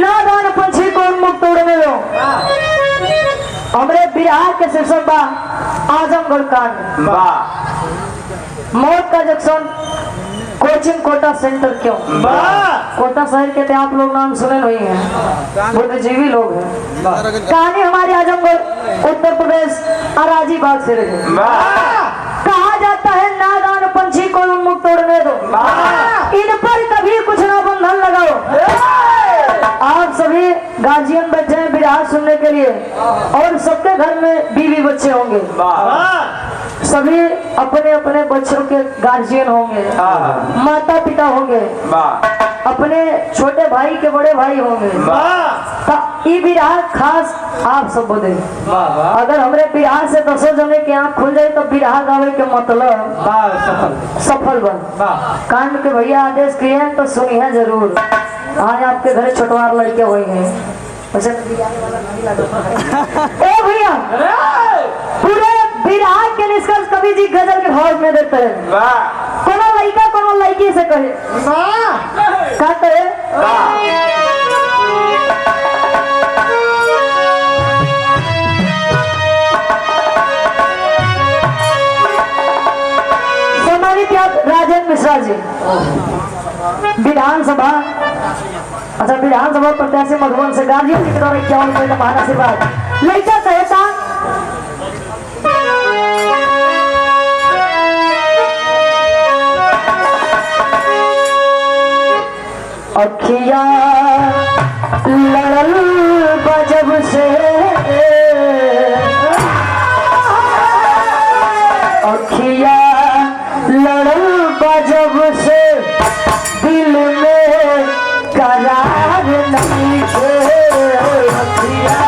नादान पंछी को उन्मुक्त उड़ने दो। हमरे बिहार के शीर्षक बा आजमगढ़ कांड। मौत का जंक्शन कोचिंग कोटा सेंटर क्यों? कोटा शहर के आप लोग नाम सुने नहीं है, बुद्धिजीवी लोग हैं। कहानी हमारे आजमगढ़ उत्तर प्रदेश अराजी बाग से रही। कहा जाता है नादान पंछी को उन्मुक्त उड़ने दो, इन पर कभी कुछ ना बंधन लगाओ। आप सभी गार्जियन बैठे हैं बिरहा सुनने के लिए और सबके घर में बीवी बच्चे होंगे, सभी अपने अपने बच्चों के गार्जियन होंगे, माता पिता होंगे, अपने छोटे भाई के बड़े भाई होंगे। ये बिरहा खास आप सब बोले। अगर हमरे बिरहा से 10 जने के आँख खुल जाए तो बिरहा गावे के मतलब सफल बन। कांड के भैया आदेश किए हैं तो सुनिए जरूर। आज आपके घर छोटवार लड़के हुए हैं वैसे ए भैया पूरे बिरहा के निष्कर्ष कवि जी गजल के भाव में देते हैं। कोनो लड़का कोनो लड़की से कहे कहते हैं सम्मानित राजेंद्र मिश्रा जी विधानसभा विधानसभा प्रत्याशी मधुबन से गार्जियन जी के द्वारा 51 रुपये का महान आशीर्वाद लड़का कहता अखिया लड़ल बजब से अखिया लड़ल बजब से दिल में करार नहीं थे। अखिया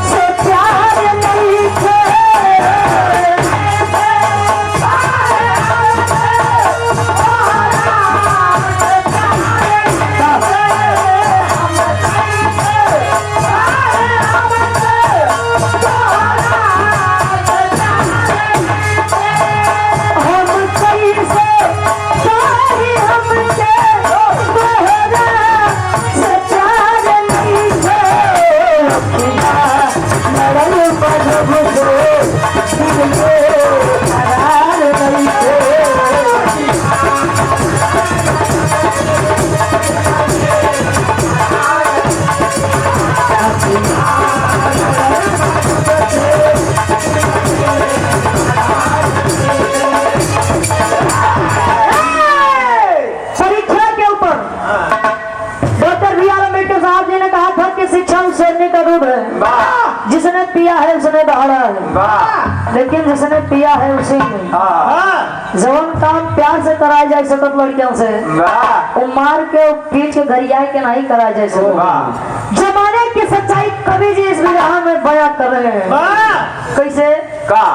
से प्यार नहीं थे। अंबेडकर साहब जी ने कहा था कि शिक्षा उस शेरनी का दूध है जिसने पिया है उसने दहाड़ा है, लेकिन जिसने पिया है उसी ने जवन काम प्यार से कराया जाए सकत लड़कियों से वो मार के पीट के घरियाई के नहीं कराया जाए सकत। जमाने की सच्चाई कवि जी इस विधा में बयां कर रहे हैं। कैसे का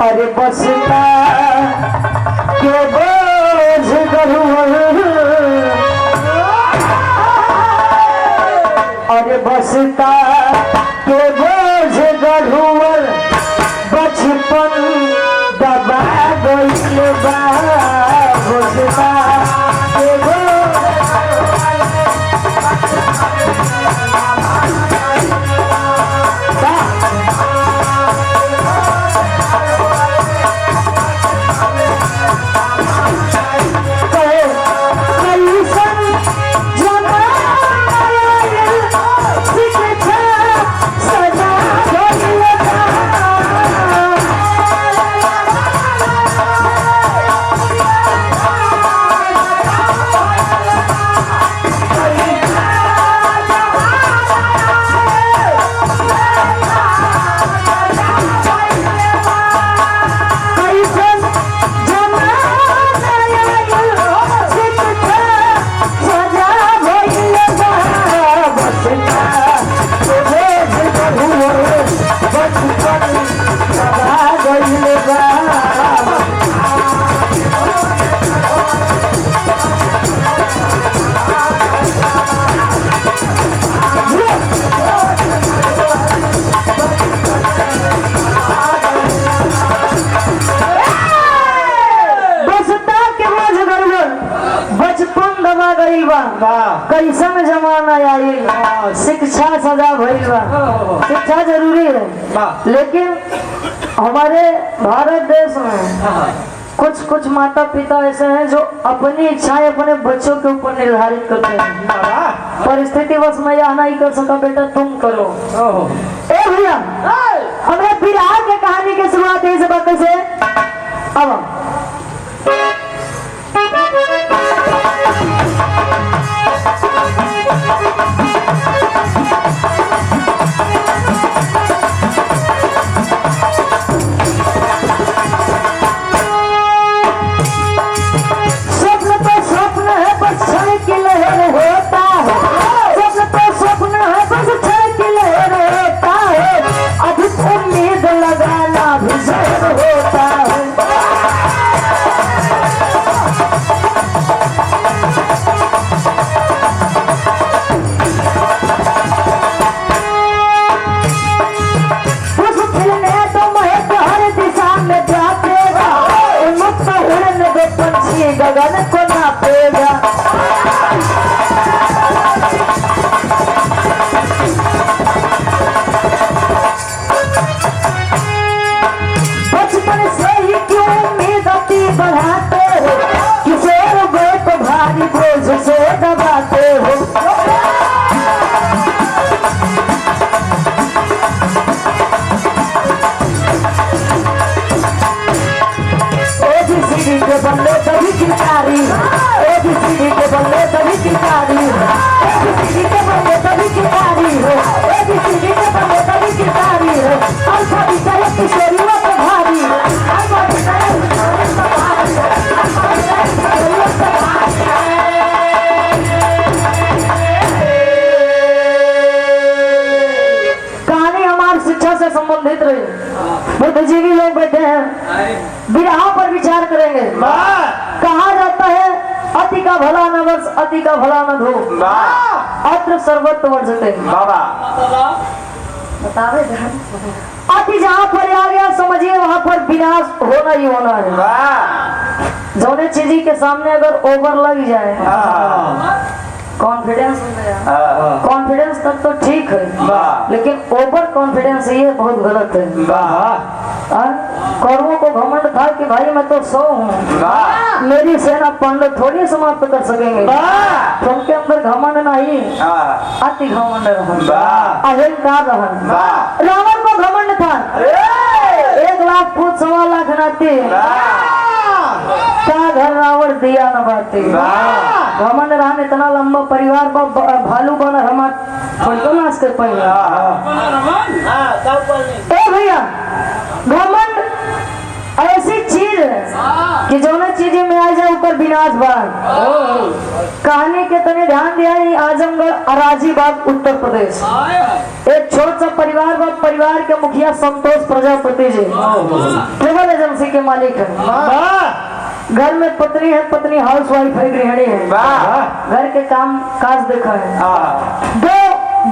अरे बसता के बोझ अरे बसता के बोझ गढ़ुअर बचपन दबा गइल बा बसता के कैसन जमाना आई, शिक्षा सजा भइल बा। शिक्षा जरूरी है, लेकिन हमारे भारत देश में कुछ माता पिता ऐसे हैं जो अपनी इच्छाएं अपने बच्चों के ऊपर निर्धारित करते हैं। परिस्थिति बस मैं यह नहीं कर सका, बेटा तुम करो। ए भैया, हमें विराह के कहानी की शुरुआत यही से बातें से अब गगन को नापेगा। बचपन से ही क्यों उम्मीद अपनी बढ़ाते हो, किशोर को भारी बोझ से दबाते हो। ABCD के बल्ले सभी किरकारी, ABCD के बल्ले सभी किरकारी, ABCD के बल्ले सभी किरकारी हो, ABCD के बल्ले सभी किरकारी हो। अल्फा बीटा एक किशोरियों पे भारी, अल्फा बीटा एक किशोरियों पे भारी, अल्फा बीटा एक किशोरियों पे भारी। कहानी हमारी शिक्षा से संबंधित रही। बुद्धिजीवी लोग बैठे हैं, विराह पर विचार करेंगे। कहा जाता है अति का भला न वर्ष, अति का भला न धो, अत्र सर्वत्र वर्जते। बतावे अति जहाँ पर आ गया समझिए वहाँ पर विनाश होना ही होना है। जोने चीज के सामने अगर ओवर लग जाए, कॉन्फिडेंस कॉन्फिडेंस तक तो ठीक है, लेकिन ओवर कॉन्फिडेंस ये बहुत गलत है। कौरवों को घमंड था कि भाई मैं तो 100 हूँ, मेरी सेना पंडित थोड़ी समाप्त कर सकेंगे। तो उनके अंदर घमंड नहीं, अति घमंड अहंकार रहा। रावण को घमंड था 1 लाख फूट 1.25 लाख नाती, दिया न बाती। घमंड रहन इतना लंबा परिवार भालू बन हमार थोड़ो नाश कर पाएंगे। ए भैया घमंड ऐसी चीज है कि जो ना चीजें में आ जाए ऊपर विनाश बाग। कहानी के तने ध्यान दिया है आजमगढ़ अराजीबाग उत्तर प्रदेश। एक छोट सा परिवार व परिवार के मुखिया संतोष प्रजापति जी ट्रेवल एजेंसी के मालिक है। घर में पत्नी है, पत्नी हाउस वाइफ है, गृहिणी है, घर के काम काज देखा है। दो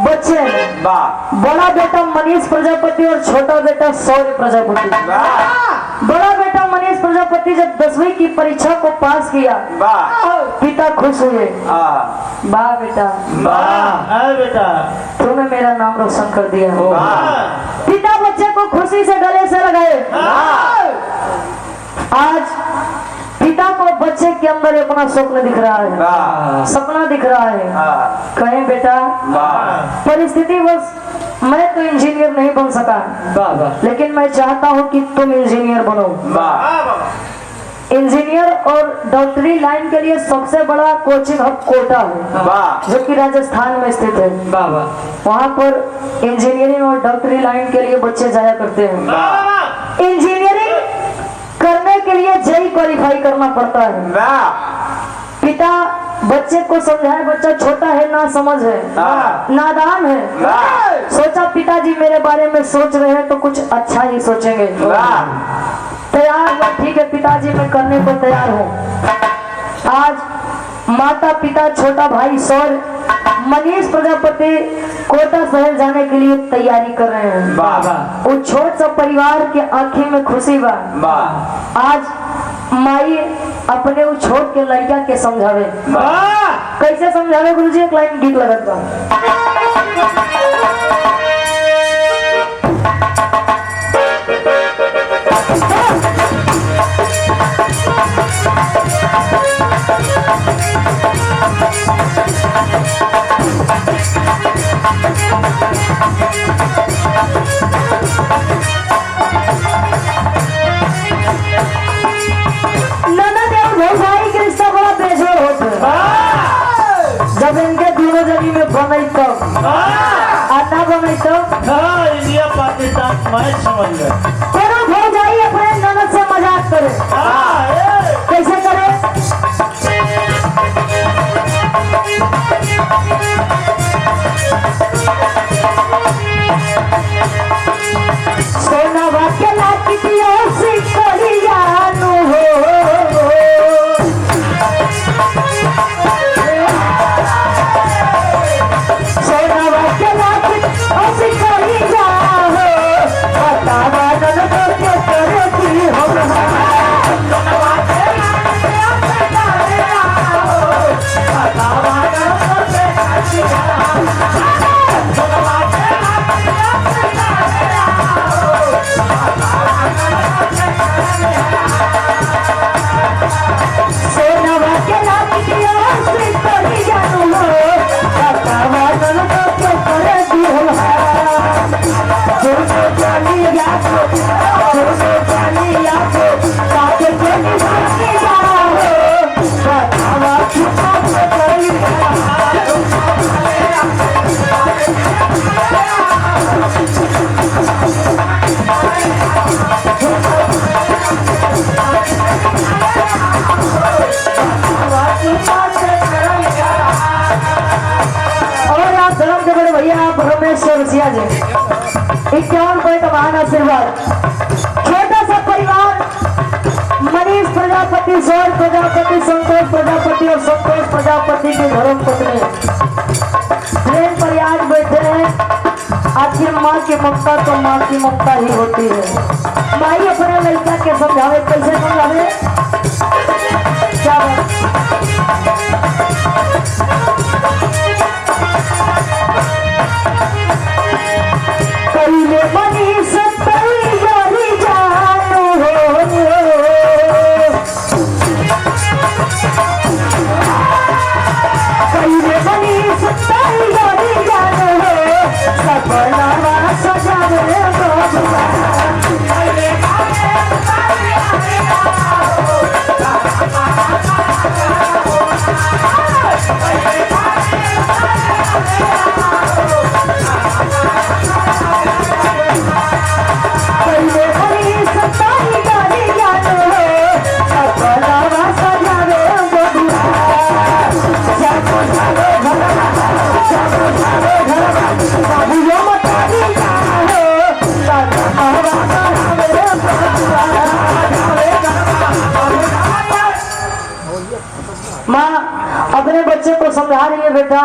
बच्चे हैं, बड़ा बेटा मनीष प्रजापति और छोटा बेटा शौर्य प्रजापति। बड़ा बेटा मनीष प्रजापति जब 10वीं की परीक्षा को पास किया पिता खुश हुए। वाह बेटा, वाह बेटा, तूने मेरा नाम रोशन कर दिया। पिता बच्चे को खुशी से गले से लगाए। आज पिता को बच्चे के अंदर अपना स्वप्न दिख रहा है, सपना दिख रहा है। कहें बेटा परिस्थिति बस मैं तो इंजीनियर नहीं बन सका, लेकिन मैं चाहता हूं कि तुम इंजीनियर बनो। इंजीनियर और डॉक्टरी लाइन के लिए सबसे बड़ा कोचिंग हब कोटा है, जो कि राजस्थान में स्थित है। वहाँ पर इंजीनियरिंग और डॉक्टरी लाइन के लिए बच्चे जाया करते हैं। इंजीनियरिंग करने के लिए जेई क्वालिफाई करना पड़ता है। पिता बच्चे को समझाए, बच्चा छोटा है, ना समझ है, नादान है। सोचा पिताजी मेरे बारे में सोच रहे हैं तो कुछ अच्छा ही सोचेंगे। तैयार हुआ, ठीक है पिताजी मैं करने को तैयार हूँ। आज माता पिता छोटा भाई सौर मनीष प्रजापति कोटा शहर जाने के लिए तैयारी कर रहे हैं। उस छोट सा परिवार के आंखें में खुशी बा। आज माई अपने उस छोट के लड़का के समझावे। कैसे समझावे गुरुजी? एक लाइन गीत लगत बा। जब इनके दोनों जनी में बनई तब आना बनई तब इंडिया पाकिस्तान मैच समझ गए। दोनों भाई जाइए अपने ननद से मजाक करे। कैसे करे? सोना वाक्य लाकी दियो सिकोरिया नु हो। रसिया जी 51 का महान आशीर्वाद। छोटा सा परिवार मनीष प्रजापति, सौर प्रजापति, संतोष प्रजापति और संतोष प्रजापति की धर्म पत्नी ट्रेन पर आज बैठे हैं। आखिर माँ की ममता तो माँ की ममता ही होती है। माई अपने लड़का के समझावे, कैसे समझावे? क्या कईले मनीष तैयारी जानो हो। कईले मनीष तैयारी जानो हो। सपना सजावे बाबा। माँ अपने बच्चे को समझा रही है, बेटा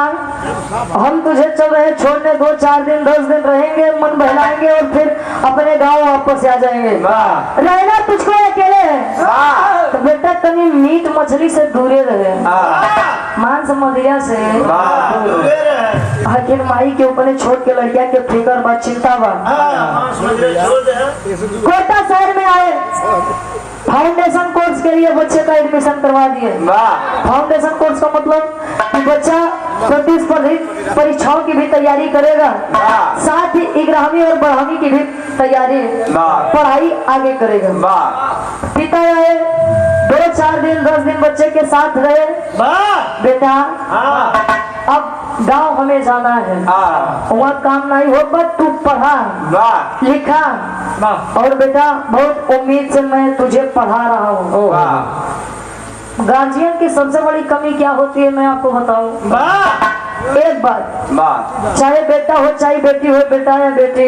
हम तुझे चल रहे छोड़ने 2-4 दिन 10 दिन रहेंगे, मन बहलाएंगे और फिर अपने गांव वापस आ जाएंगे। रहना तुझको अकेले है तो बेटा कभी मीट मछली से दूरे रहे, मांस मदिरा से। आखिर माई के ऊपर छोड़ के लड़किया के फिक्र बा, चिंता बा। कोटा शहर में आए, फाउंडेशन कोर्स के लिए बच्चे का एडमिशन करवा दिए। फाउंडेशन कोर्स का मतलब कि बच्चा प्रतिस्पर्धी परीक्षाओं की भी तैयारी करेगा, साथ ही 11वीं और 12वीं की भी तैयारी पढ़ाई आगे करेगा। पिता आए, 2-4 दिन 10 दिन बच्चे के साथ रहे। बेटा अब गांव हमें जाना है, वहाँ काम नहीं हो, बस तू पढ़ा लिखा, और बेटा बहुत उम्मीद से मैं तुझे पढ़ा रहा हूँ। गार्जियन की सबसे बड़ी कमी क्या होती है मैं आपको बताऊं। एक बात, चाहे बेटा हो चाहे बेटी हो, बेटा या बेटी,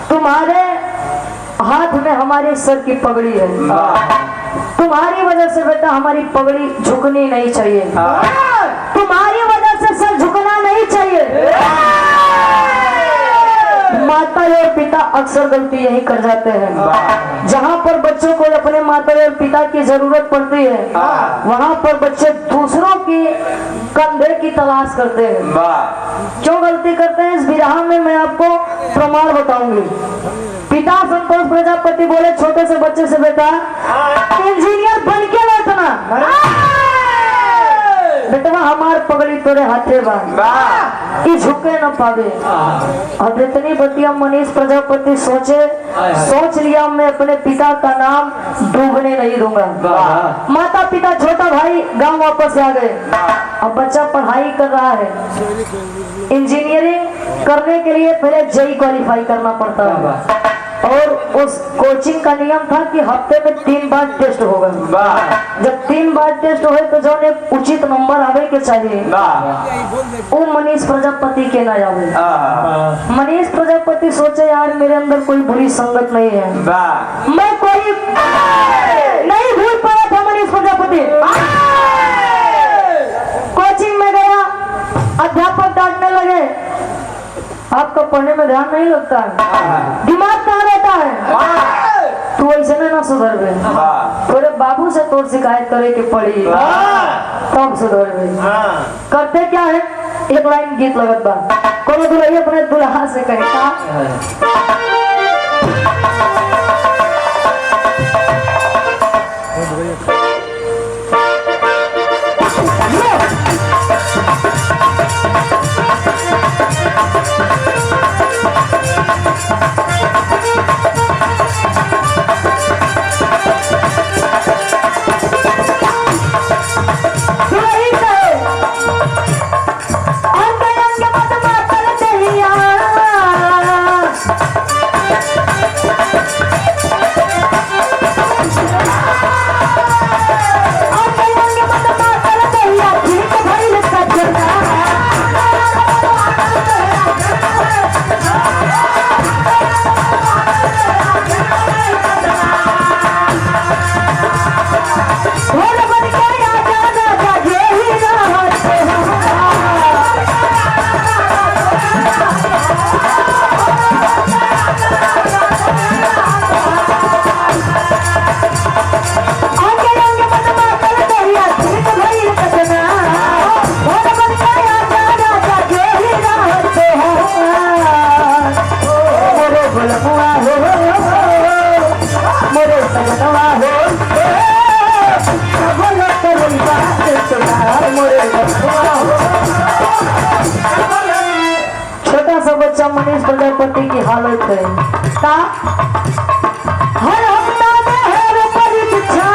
तुम्हारे हाथ में हमारे सर की पगड़ी है। तुम्हारी वजह से बेटा हमारी पगड़ी झुकनी नहीं चाहिए, तुम्हारी वजह से सर झुकना नहीं चाहिए। माता और पिता अक्सर गलती यही कर जाते हैं। जहाँ पर बच्चों को अपने माता और पिता की जरूरत पड़ती है, वहाँ पर बच्चे दूसरों की कंधे की तलाश करते हैं। क्यों गलती करते हैं इस विराह में मैं आपको प्रमाण बताऊंगी। पिता संतोष प्रजापति बोले छोटे से बच्चे से, बेटा इंजीनियर बन के लौटना, बेटवा हमार पगड़ी तोरे हाथे बा, ये झुके न पावे। अब इतनी बतिया मनीष प्रजापति सोच लिया मैं अपने पिता का नाम डूबने नहीं दूंगा। माता पिता छोटा भाई गांव वापस आ गए। अब बच्चा पढ़ाई कर रहा है, इंजीनियरिंग करने के लिए पहले जेई क्वालिफाई करना पड़ता है, और उस कोचिंग का नियम था कि हफ्ते में 3 बार टेस्ट होगा। जब 3 बार टेस्ट हो तो जो एक उचित नंबर आवे के चाहिए, वो मनीष प्रजापति के ना आवे। मनीष प्रजापति सोचे यार मेरे अंदर कोई बुरी संगत नहीं है, मैं कोई नहीं भूल पाया था। मनीष प्रजापति कोचिंग में गया, अध्यापक डांटने लगे, आपका पढ़ने में ध्यान नहीं लगता है, दिमाग कहाँ रहता है, तू ऐसे में ना सुधर गए, थोड़े बाबू से तोड़ शिकायत करे कि पढ़ी तब सुधर गए। करते क्या है, एक लाइन गीत लगत बा, कोनो दुल्हन अपने दुल्हा से कहता, छोटा सा बच्चा मनीष प्रजापति की हालत है। हर हफ्ता में है परीक्षा,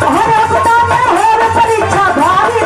हर हफ्ता में है परीक्षा, भारी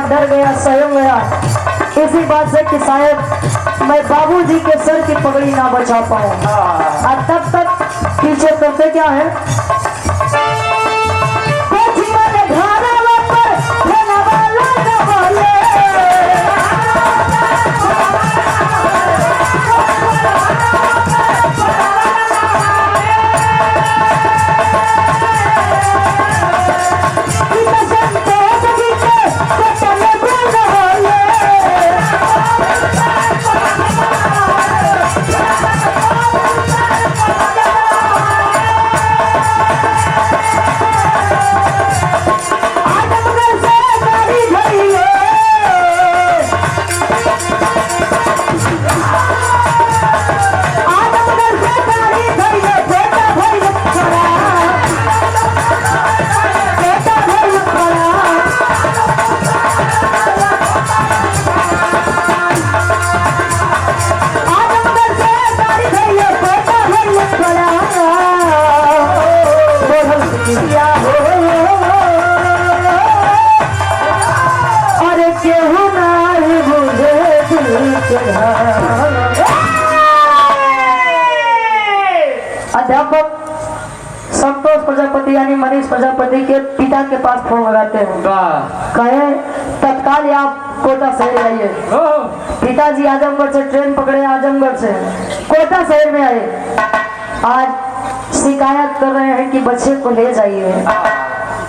डर गया, सहम गया इसी बात से कि शायद मैं बाबूजी के सर की पगड़ी ना बचा पाऊं। और तब तक पीछे करते क्या है, अध्यापक संतोष प्रजापति यानी मनीष प्रजापति के पिता के पास फोन लगाते हैं, कहे तत्काल आप कोटा शहर आइए। पिताजी आजमगढ़ से ट्रेन पकड़े, आजमगढ़ से कोटा शहर में आए। आज शिकायत कर रहे हैं कि बच्चे को ले जाइए,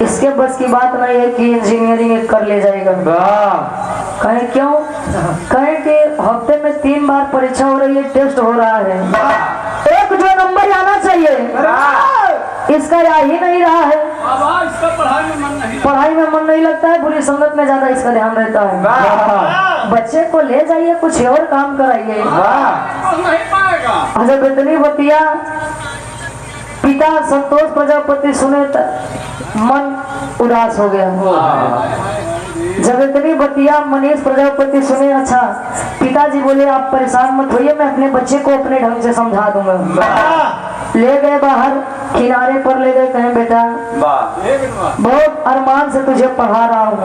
इसके बस की बात नहीं है कि इंजीनियरिंग कर ले जाएगा। कहे क्यों, कहे कि हफ्ते में 3 बार परीक्षा हो रही है, टेस्ट हो रहा है, एक जो नंबर आना चाहिए इसका आ ही नहीं रहा है। इसका पढ़ाई में मन नहीं लगता है, बुरी संगत में ज्यादा इसका ध्यान रहता है। बच्चे को ले जाइए, कुछ और काम कराइए। जब इतनी बतिया पिता संतोष प्रजापति सुने मन उदास हो गया। जब इतनी बतिया मनीष प्रजापति सुने, अच्छा पिताजी बोले आप परेशान मत होइए, मैं अपने बच्चे को अपने ढंग से समझा दूंगा। ले गए बाहर किनारे पर, ले गए, कहें बेटा बहुत अरमान से तुझे पढ़ा रहा हूँ,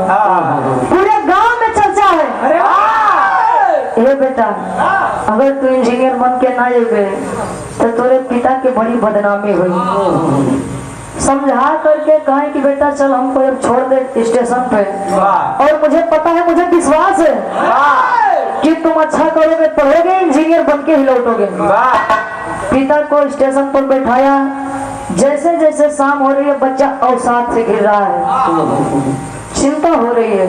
पूरे गांव में चर्चा है। ए बेटा अगर तू इंजीनियर बन के ना गए तो तेरे पिता की बड़ी बदनामी हुई। समझा करके कहें कि बेटा चल हमको अब छोड़ दे स्टेशन पे, और मुझे पता है, मुझे विश्वास है कि तुम अच्छा करोगे, पढ़ोगे, इंजीनियर बन के ही लौटोगे। पिता को स्टेशन पर बैठाया। जैसे जैसे शाम हो रही है, बच्चा अवसाद से गिर रहा है, चिंता हो रही है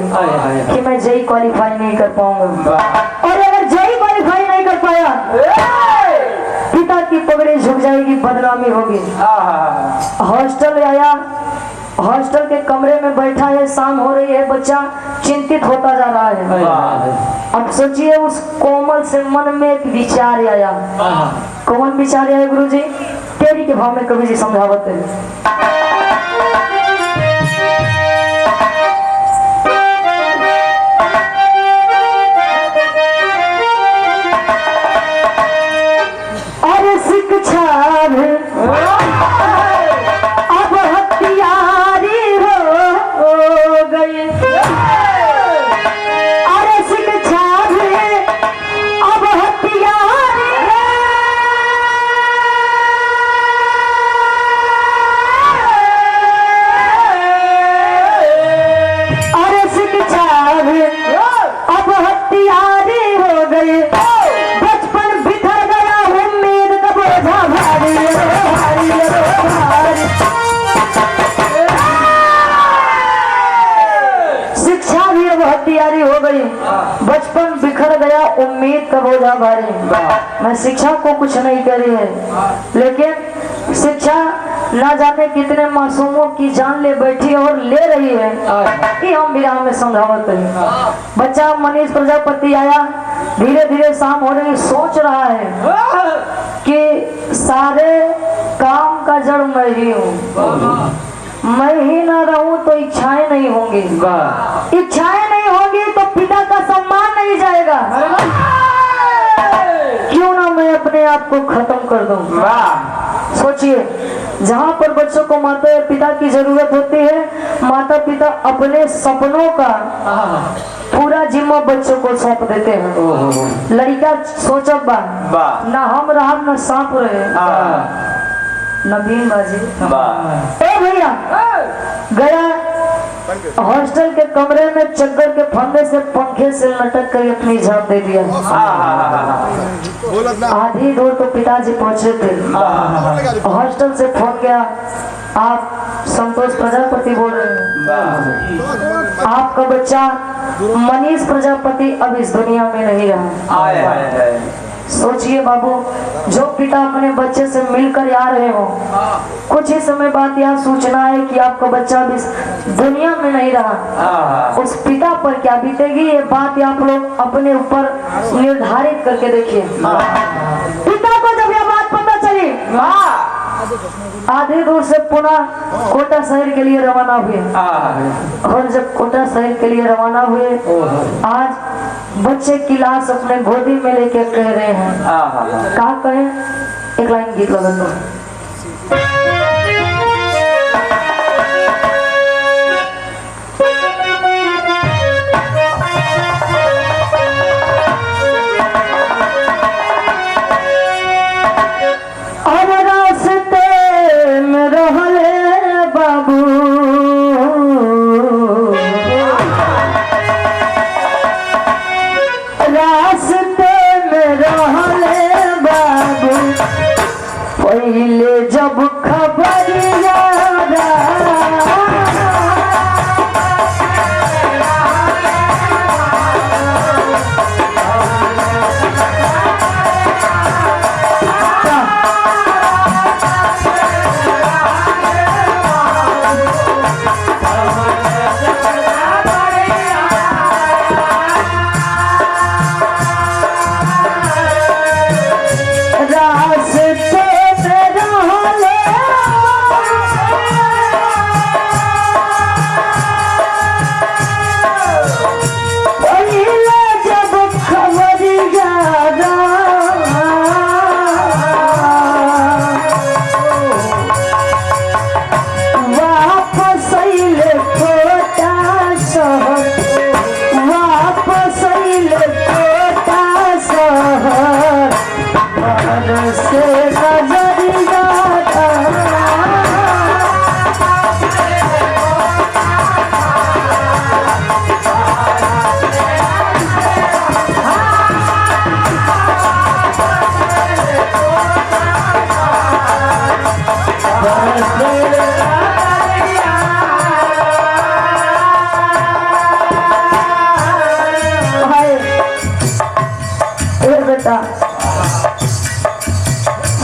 कि मैं जेई क्वालिफाई नहीं कर पाऊंगा, और अगर जेई क्वालिफाई नहीं कर पाया पिता की पगड़ी झुक जाएगी, बदनामी होगी। हॉस्टल आया, हॉस्टल के कमरे में बैठा है, शाम हो रही है, बच्चा चिंतित होता जा रहा है। अब सोचिए उस कोमल से मन में एक विचार आया। कौन विचार आया गुरुजी? तेरी के भाव में कवि जी समझावत है। अब हथियारी हो गई, अरे शिक्षा भी अब हथियारी है, अरे शिक्षा भी अब हथियारी हो गई, बचपन बिखर गया, उम्मीद का बोझा भारी शिक्षा भी अब हथियारी हो गई, बचपन बिखर गया, उम्मीद का बोझा भारी। मैं शिक्षा को कुछ नहीं कह रही है, लेकिन शिक्षा ना जाने कितने मासूमों की जान ले बैठी और ले रही है, ये हम विराम में समझावत है। बच्चा मनीष प्रजापति आया, धीरे धीरे शाम हो रही, सोच रहा है कि सारे काम का जड़ मैं ही हूँ, मैं ही ना रहूं तो इच्छाएं नहीं होंगी, इच्छाएं नहीं होंगी तो पिता का सम्मान नहीं जाएगा, क्यों ना मैं अपने आप को खत्म कर दूं। सोचिए, जहाँ पर बच्चों को माता पिता की जरूरत होती है, माता पिता अपने सपनों का पूरा जिम्मा बच्चों को सौंप देते हैं। लड़का सोचब बा ना हम रहा न सांप रहे नवीन बाजी ए भैया गया हॉस्टल के कमरे में चद्दर के फंदे से पंखे से लटक कर अपनी जान दे दिया। आधी दूर तो पिताजी पहुंचे थे। हॉस्टल से फोन गया, आप संतोष प्रजापति बोल रहे हैं, आपका बच्चा मनीष प्रजापति अब इस दुनिया में नहीं रहा। सोचिए बाबू, जो पिता अपने बच्चे से मिलकर आ रहे हो, कुछ ही समय बाद यह सूचना है कि आपका बच्चा भी दुनिया में नहीं रहा, उस पिता पर क्या बीतेगी ये बात आप लोग अपने ऊपर निर्धारित करके देखिए। पिता को जब यह बात पता चली, आधे दूर से पुनः कोटा शहर के लिए रवाना हुए। और जब कोटा शहर के लिए रवाना हुए, आज बच्चे की लाश अपने गोदी में लेके कह रहे हैं, कहा कहे एक लाइन गीत लगा दो। जब खबर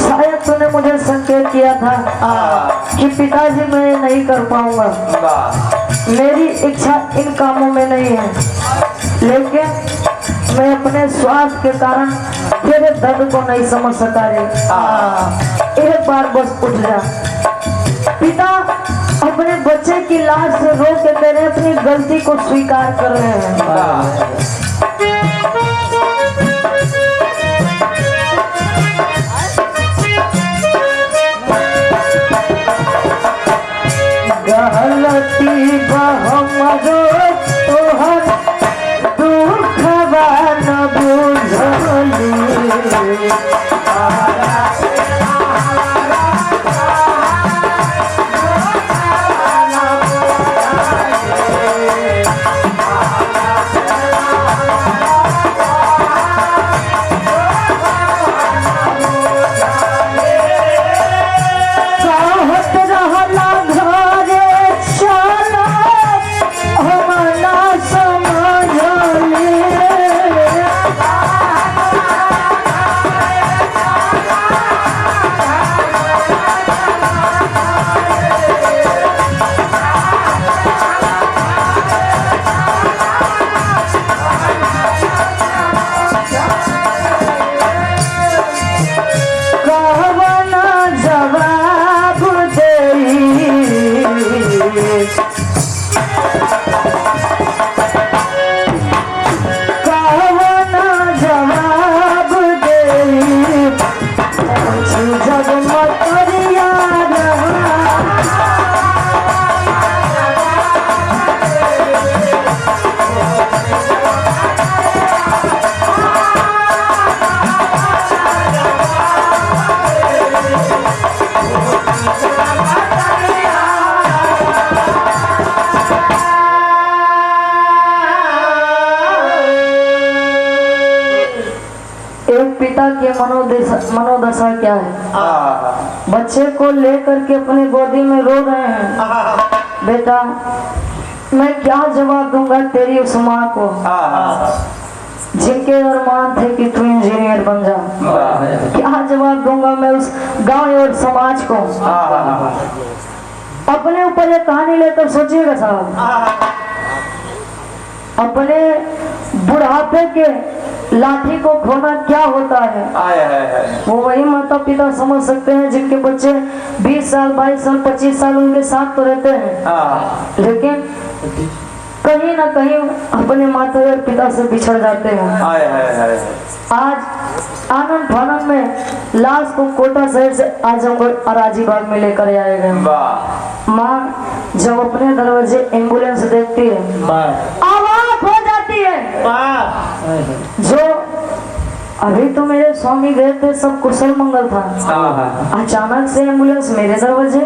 शायद तूने मुझे संकेत किया था कि पिताजी मैं नहीं कर पाऊंगा, मेरी इच्छा इन कामों में नहीं है, लेकिन मैं अपने स्वास्थ्य के कारण तेरे दर्द को नहीं समझ सका रे। एक बार बस उठ जा। पिता अपने बच्चे की लाश से रो के तेरे अपनी गलती को स्वीकार कर रहे हैं। गलती हमरो तोहर दुखवा न बुझली, जगमग की मनोदशा क्या है। बच्चे को लेकर के अपनी गोदी में रो रहे हैं। बेटा मैं क्या जवाब दूंगा तेरी उस माँ को जिनके अरमान थे कि तू इंजीनियर बन जा। क्या जवाब दूंगा मैं उस गांव और समाज को। अपने ऊपर ये कहानी लेकर सोचिएगा साहब, अपने बुढ़ापे के लाठी को खोना क्या होता है। वो वही माता पिता समझ सकते हैं जिनके बच्चे 20 साल 22 साल 25 साल उनके साथ तो रहते हैं, लेकिन कहीं ना कहीं अपने माता और पिता से बिछड़ जाते हैं। आज आनंद फानंद में लाश को कोटा शहर से आजमगढ़ अराजीबाग में लेकर आए गए। माँ जब अपने दरवाजे एम्बुलेंस देखती है आवाज हो जाती है। जो अभी तो मेरे स्वामी गए थे, सब कुशल मंगल था, अचानक से एम्बुलेंस मेरे दरवाजे।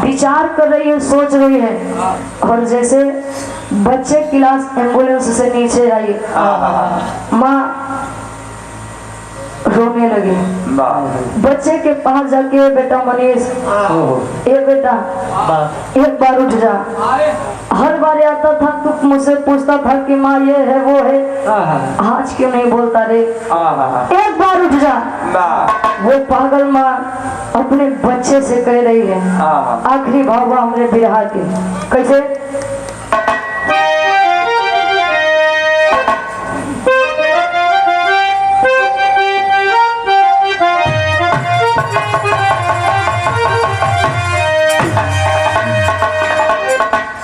विचार कर रही है, सोच रही है, और जैसे बच्चे की लाश एम्बुलेंस से नीचे आई, माँ रोने लगी। बच्चे के पास जाके बेटा मनीष, ए बेटा एक बार उठ जा। हर बार आता था तू मुझसे पूछता था कि माँ ये है वो है, आज क्यों नहीं बोलता रे, एक बार उठ जा। वो पागल माँ अपने बच्चे से कह रही है। आखिरी भाव हमने बिरहा के कैसे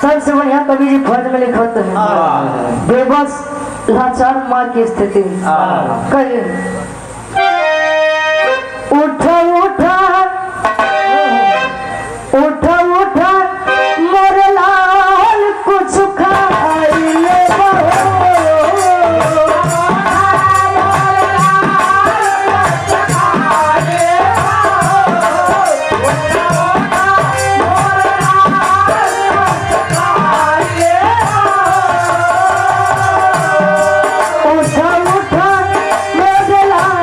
सबसे बढ़िया कवि जी फर्ज में लिखते हैं बेबस लाचार माँ की स्थिति। कहिए उठा उठा उठा उठा मोरे लाल कुछ खाई ले उठा उठा मोरे लाल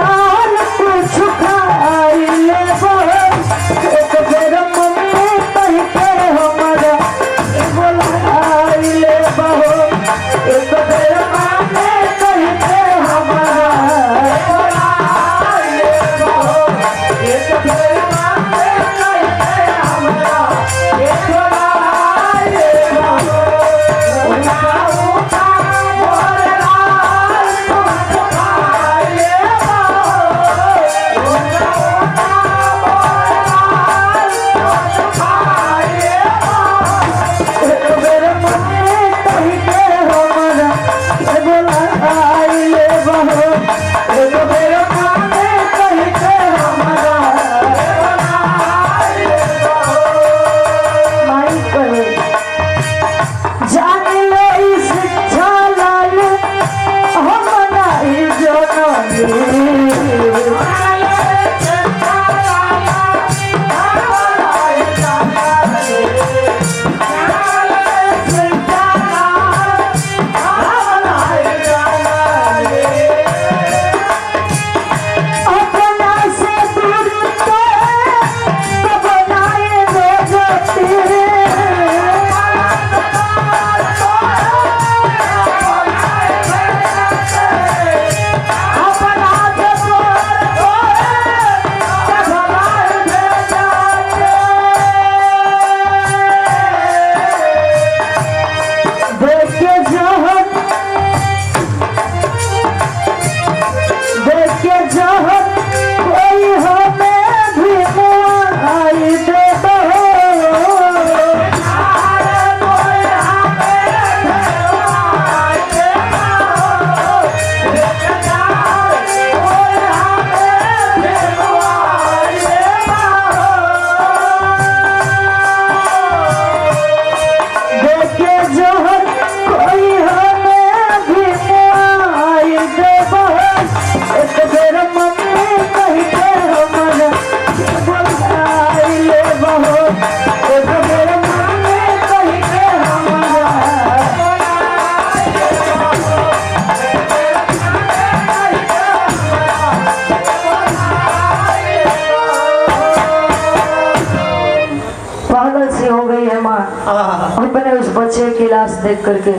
अपने उस बच्चे की लाश देख करके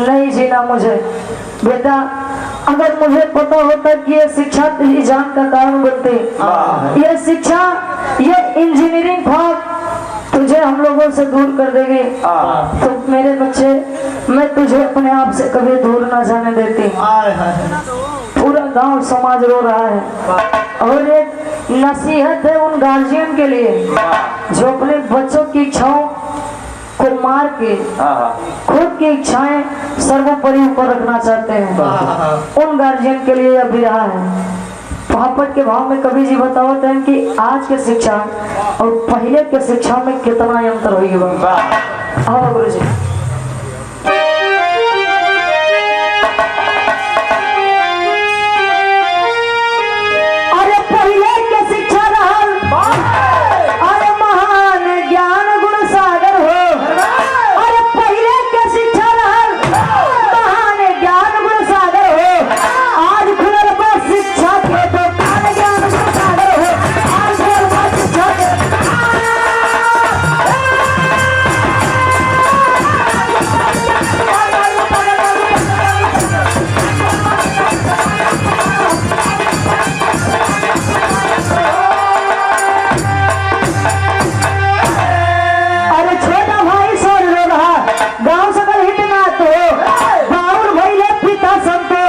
नहीं जीना मुझे। बेटा अगर मुझे पता होता कि ये शिक्षा तेरी जान का कारण बनती, ये शिक्षा ये इंजीनियरिंग भाग तुझे हम लोगों से दूर कर देगी, तो मेरे बच्चे मैं तुझे अपने आप से कभी दूर ना जाने देती। पूरा गांव समाज रो रहा है और एक नसीहत है उन गार्जियन के लिए जो अपने बच्चों की इच्छाओं को मार के खुद की इच्छाएं सर्वोपरि ऊपर रखना चाहते हैं। उन गार्जियन के लिए अभी रहा है। पापट के भाव में कभी जी बताते हैं कि आज के शिक्षा और पहले के शिक्षा में कितना अंतर होगा। हाँ गुरु जी। अरे पहले के शिक्षा रहल अरे महान ज्ञान गुण सागर हो। अरे पहले के शिक्षा रहल महान ज्ञान गुण सागर हो। आज खुलल बा शिक्षा के दुकान ज्ञान गुण सागर हो। आज खुलल बा शिक्षा के अरे छोटा भाई सोच रो रहा गांव सकल हित ना तो बाउर भइले पिता संतो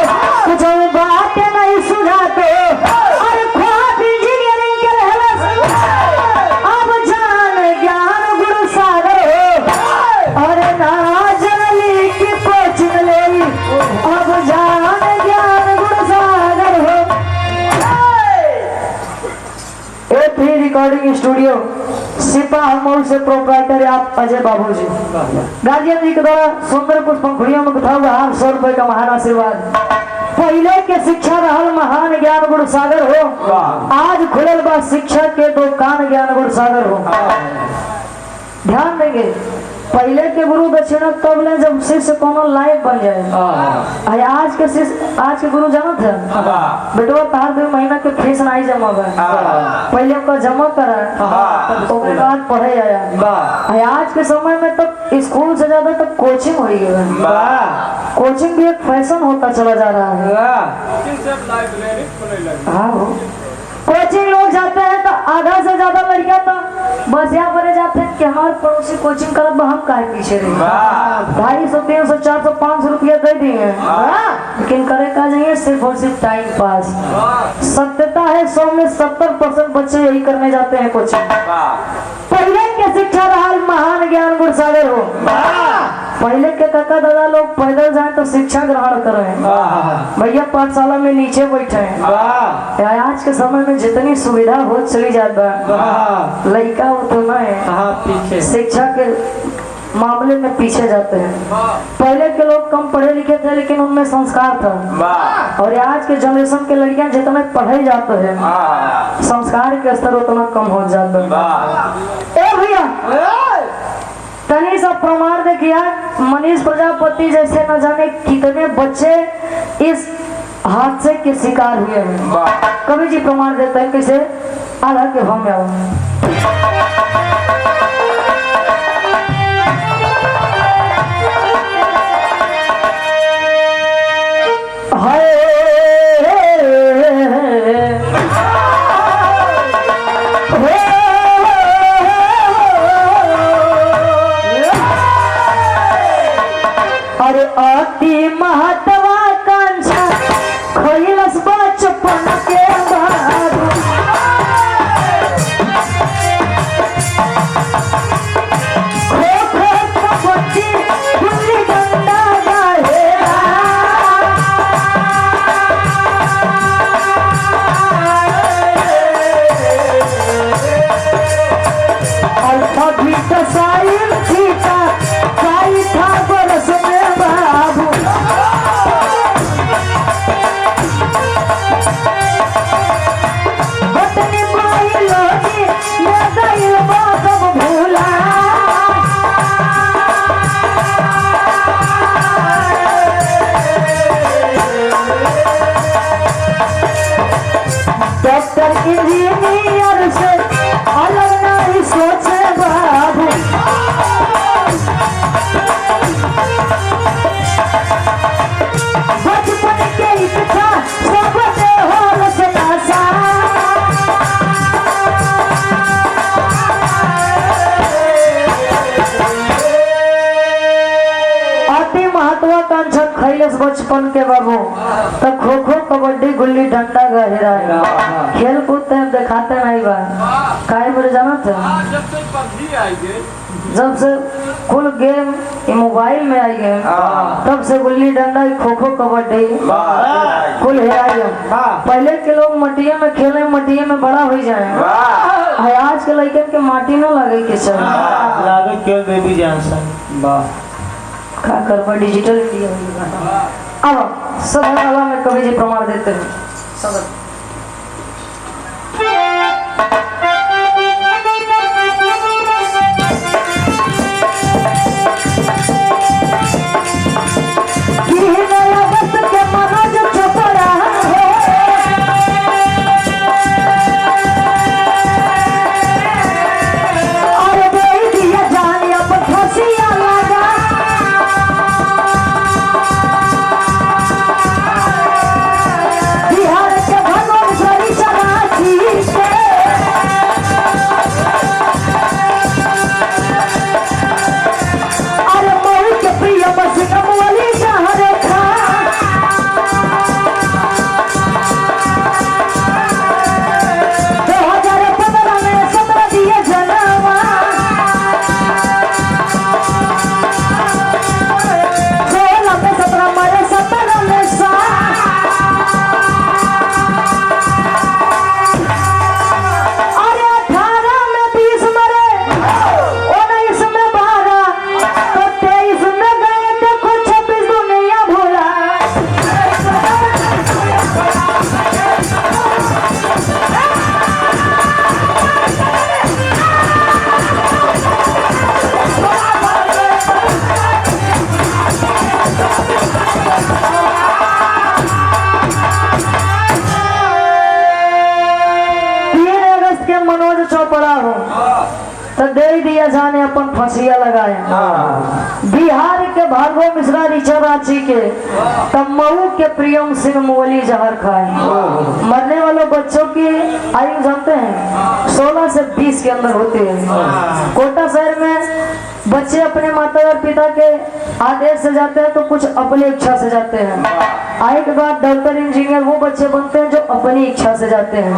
कुछ बात नहीं सुझाते। अरे ख्वाब इंजीनियरिंग के रहलस अब जान ज्ञान गुरु सागर हो। अरे ना जनली की कोचिंग ले अब जान ज्ञान गुरु सागर हो। A3 recording studio Sipah Mau से प्रोप्राइटर आप अजय बाबू जी। गार्जियन जी के द्वारा सुंदर कुछ पंखुड़ियों में गुथा हुआ 100 रुपए का महान आशीर्वाद। पहले के शिक्षा रहल महान ज्ञान गुण सागर हो। आज खुलल बा शिक्षा के दुकान ज्ञान गुण सागर हो। ध्यान देंगे पहले के गुरु दक्षिणा तब ले जब शिष्य कोनो लायक बन जाए। आज के शिष्य आज के गुरु जानत है बेटवा तार 2 महीना के फीस नहीं जमा बा पहले का जमा करा उसके बाद पढ़े आया। आज के समय में तो स्कूल से ज्यादा तो कोचिंग हो गई। कोचिंग भी एक फैशन होता चला जा रहा है। हाँ कोचिंग लोग जाते हैं तो आधा से ज्यादा लड़कियां तो बस यहाँ पर जाते हैं कि हमारे पड़ोसी कोचिंग क्लब हम काहे पीछे रहे। 250, 300, 400, 500 रुपया दे दिए लेकिन करे का जाइए सिर्फ और सिर्फ टाइम पास। सत्यता है 100 में 70% बच्चे यही करने जाते हैं कोचिंग। पहले के शिक्षा रहल महान ज्ञान गुण सागर हो। पहले के काका दादा लोग पैदल जाए तो शिक्षा ग्रहण करें भैया पाठशाला में नीचे बैठे हैं। आज के समय में जितनी सुविधा हो चली जाता है लड़का उतना है शिक्षा के मामले में पीछे जाते हैं। पहले के लोग कम पढ़े लिखे थे लेकिन उनमें संस्कार था और आज के जनरेशन के लड़कियां जितने पढ़े जाते हैं संस्कार के स्तर उतना कम हो जाता है। ए भैया तनी सा प्रमाण देखिए मनीष प्रजापति जैसे न जाने कितने बच्चे इस हादसे के शिकार हुए हैं। कवि जी प्रमाण देते हैं कैसे आधा के भाव में आओ। अरे अति महत्वाकांक्षा खोइलस बचपन के बाबू खो खो कबड्डी गुल्ली डंडा गाहे alpha beta sine theta Sai था बरस में बाबू। बचपन के बाबू तब खो खो कबड्डी गुल्ली डंडा गहरा है खेल कूद दिखाते नहीं बा काहे पर जाना था जब से कुल गेम मोबाइल में आई गए तब से गुल्ली डंडा खो खो कबड्डी कुल है पहले के लोग मटिया में खेले मटिया में बड़ा हो जाए आज के लड़के के माटी न लगे के चल लागे क्यों बेबी जॉनसन का करवा डिजिटल इंडिया अब सब हवा में कवि जी प्रमाण देते हैं सब तो दे दिया जाने अपन फंसिया लगाए बिहार के भार्गव मिश्रा ऋचा रांची के तब मऊ के प्रियम सिंह मोली जहर खाए मरने वालों बच्चों की आयु जानते हैं 16 से 20 के अंदर होते हैं। कोटा शहर में बच्चे अपने माता और पिता के आदेश से जाते हैं तो कुछ अपनी इच्छा से जाते हैं। आए के बाद डॉक्टर इंजीनियर वो बच्चे बनते हैं जो अपनी इच्छा से जाते हैं।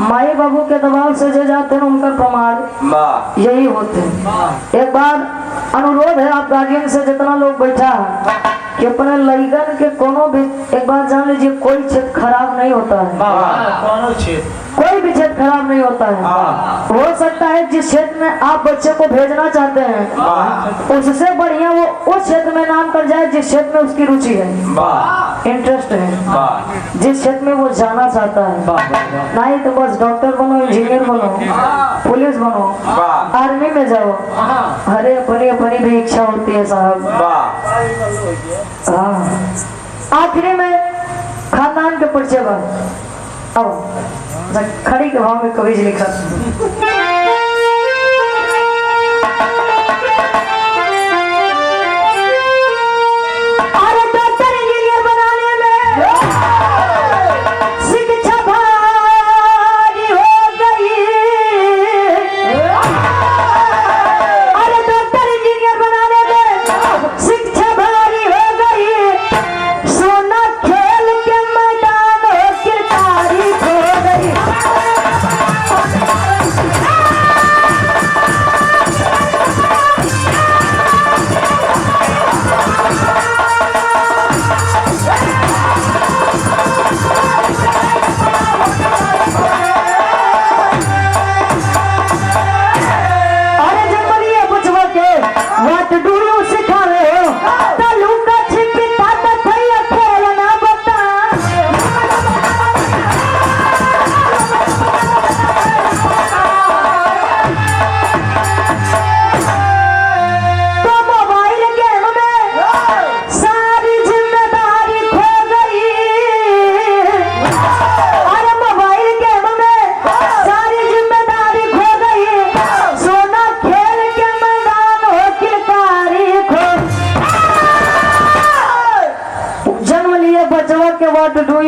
माई बाबू के दबाव से जो जाते हैं उनका प्रमाण यही होते हैं। एक बार अनुरोध है आप गार्जियन से जितना लोग बैठा है कि अपने लड़कन के कोनो भी एक बात जान लीजिए कोई क्षेत्र खराब नहीं होता है कोई भी क्षेत्र खराब नहीं होता है। हो सकता है जिस क्षेत्र में आप बच्चे को भेजना चाहते हैं उससे बढ़िया वो उस क्षेत्र में नाम कर जाए जिस क्षेत्र में उसकी रुचि है इंटरेस्ट है जिस क्षेत्र में वो जाना चाहता है। नहीं तो बस डॉक्टर बनो इंजीनियर बनो पुलिस बनो आर्मी में जाओ अरे अपनी अपनी भी इच्छा होती है साहब। आखिरी में खानदान के परिचय पर अब खड़ी के भाव में कवि जी लिखा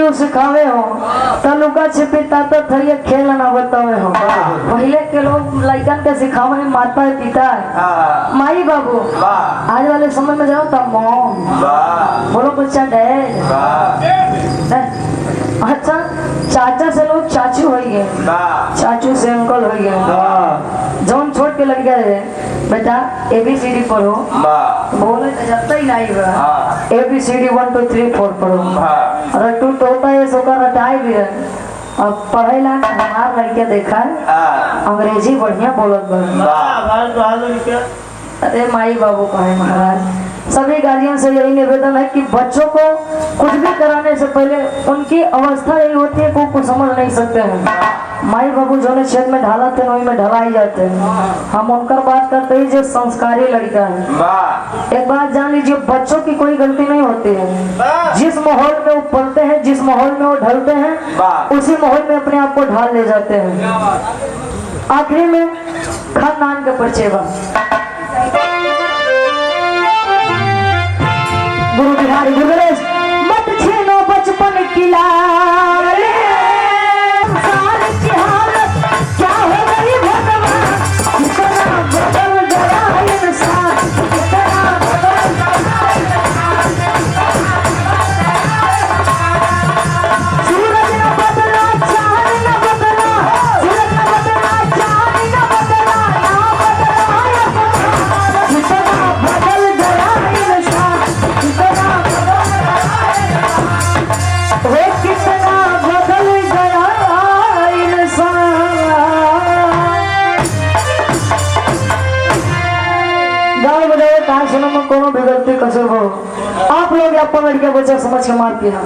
जो सिखावे हो तो लुका छिपी तातो थरिया खेल ना बतावे हो। पहले के लोग लड़कन के सिखावे माता पिता माई बाबू। आज वाले समय में जाओ तो मॉम बोलो बच्चा डैड। अच्छा चाचा से लोग चाचू हो गए, चाचू से अंकल हो गए। जौन छोड़ के लग गए बेटा ABCD पढ़ो, बोले तो जब तक नहीं हुआ ABCD 1 2 3 4 पढ़ो। अगर टू तो होता है सो का रटाई भी है। अब पढ़ाई ला हमार लड़के देखा अंग्रेजी बढ़िया बोलत बा। अरे माई बाबू का है महाराज। सभी गार्जियन से यही निवेदन है कि बच्चों को कुछ भी कराने से पहले उनकी अवस्था यही होती है को कुछ समझ नहीं सकते हैं। माई बाबू जो क्षेत्र में ढालाते हैं वही में ढलाई जाते हैं। हम उनकर बात करते हैं जो संस्कारी लड़का है। एक बात जान लीजिए बच्चों की कोई गलती नहीं होती है। जिस माहौल में वो पलते हैं, जिस माहौल में वो ढलते हैं, उसी माहौल में अपने आप को ढाल ले जाते हैं। आखिरी में खानदान के परिचय गुरु बिहारी गुरुदेव मत छीनो बचपन की लाल की हालत क्या हो गई भगवान। कितना बदल गया इंसान, कितना बदल सूरज न बदला चांद न बदला, सूरज न बदला चांद न बदला, ना बदला कितना बदल गया इंसान, कितना बदल गया इंसान। गाँव बजाए कहा सुनो में कोनो भी गलती कसर हो आप लोग अपन लड़के बच्चा समझ के मार दिया।